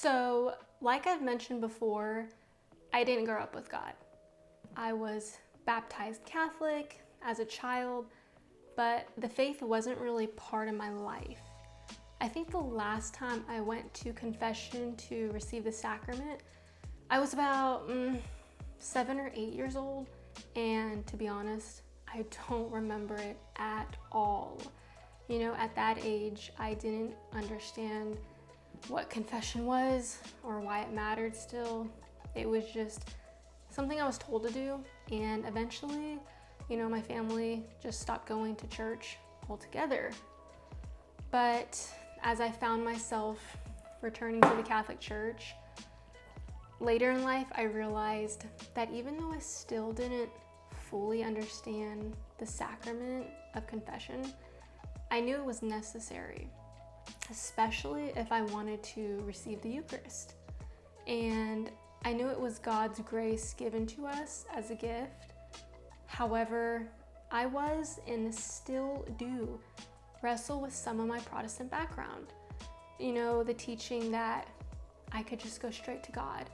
So, like I've mentioned before, I didn't grow up with God. I was baptized Catholic as a child, but the faith wasn't really part of my life. I think the last time I went to confession to receive the sacrament, I was about 7 or 8 years old, and to be honest, I don't remember it at all. You know, at that age, I didn't understand what confession was or why it mattered still. It was just something I was told to do, and eventually, my family just stopped going to church altogether. But as I found myself returning to the Catholic Church, later in life, I realized that even though I still didn't fully understand the sacrament of confession, I knew it was necessary, especially if I wanted to receive the Eucharist. And I knew it was God's grace given to us as a gift. However, I was and still do wrestle with some of my Protestant background. The teaching that I could just go straight to God,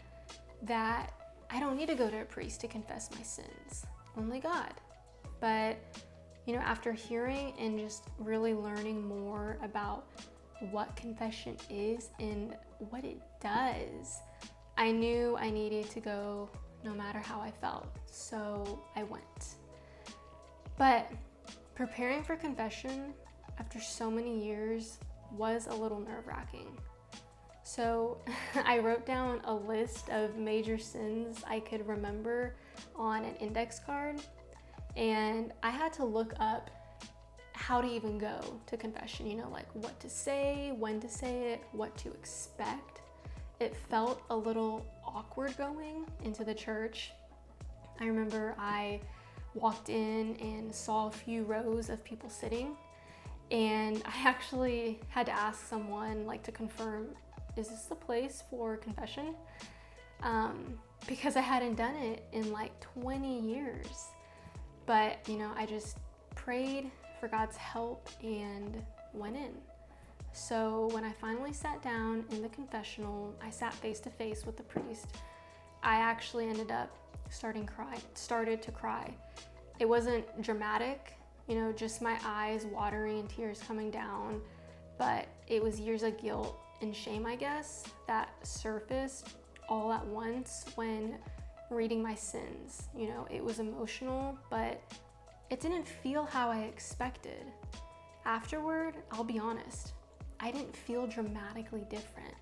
that I don't need to go to a priest to confess my sins, only God. But, after hearing and just really learning more about what confession is and what it does, I knew I needed to go no matter how I felt, so I went. But preparing for confession after so many years was a little nerve-wracking. So I wrote down a list of major sins I could remember on an index card, and I had to look up how to even go to confession, like what to say, when to say it, what to expect. It felt a little awkward going into the church. I remember I walked in and saw a few rows of people sitting, and I actually had to ask someone to confirm, is this the place for confession? Because I hadn't done it in 20 years. But, I just prayed for God's help and went in. So when I finally sat down in the confessional, I sat face to face with the priest. I actually ended up started to cry. It wasn't dramatic, just my eyes watering and tears coming down, but it was years of guilt and shame, I guess, that surfaced all at once when reading my sins. It was emotional, but it didn't feel how I expected. Afterward, I'll be honest, I didn't feel dramatically different.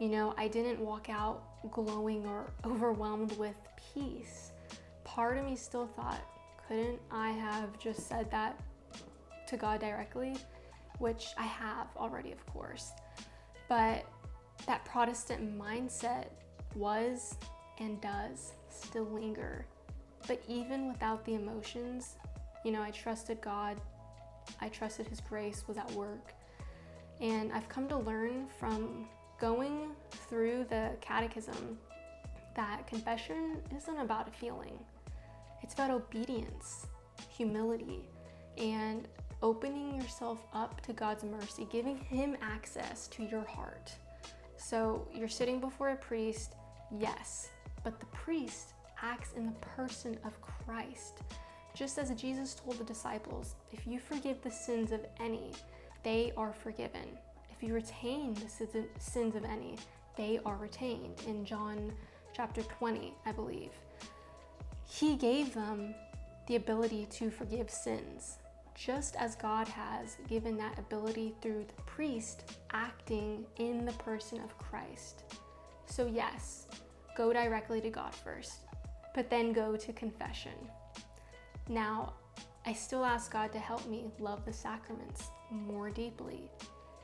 I didn't walk out glowing or overwhelmed with peace. Part of me still thought, couldn't I have just said that to God directly? Which I have already, of course. But that Protestant mindset was and does still linger. But even without the emotions, I trusted God. I trusted His grace was at work. And I've come to learn from going through the catechism that confession isn't about a feeling. It's about obedience, humility, and opening yourself up to God's mercy, giving Him access to your heart. So you're sitting before a priest, yes, but the priest acts in the person of Christ. Just as Jesus told the disciples, if you forgive the sins of any, they are forgiven. If you retain the sins of any, they are retained. In John chapter 20, I believe. He gave them the ability to forgive sins, just as God has given that ability through the priest acting in the person of Christ. So yes, go directly to God first, but then go to confession. Now, I still ask God to help me love the sacraments more deeply,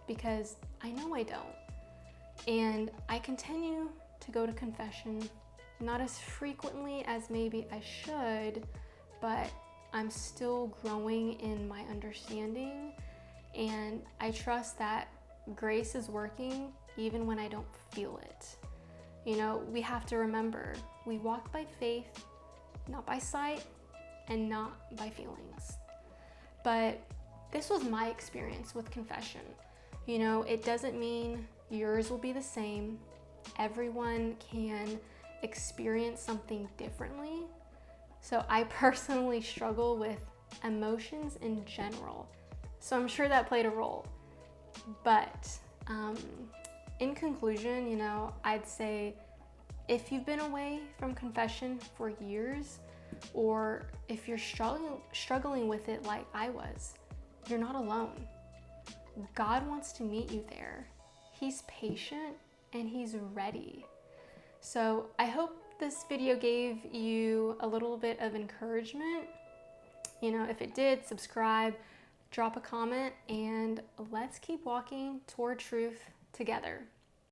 because I know I don't. And I continue to go to confession, not as frequently as maybe I should, but I'm still growing in my understanding, and I trust that grace is working even when I don't feel it. We have to remember, we walk by faith, not by sight, and not by feelings. But this was my experience with confession. It doesn't mean yours will be the same. Everyone can experience something differently. So I personally struggle with emotions in general. So I'm sure that played a role. But in conclusion, I'd say if you've been away from confession for years, or if you're struggling with it like I was, you're not alone. God wants to meet you there. He's patient and He's ready. So I hope this video gave you a little bit of encouragement. If it did, subscribe, drop a comment, and let's keep walking toward truth together.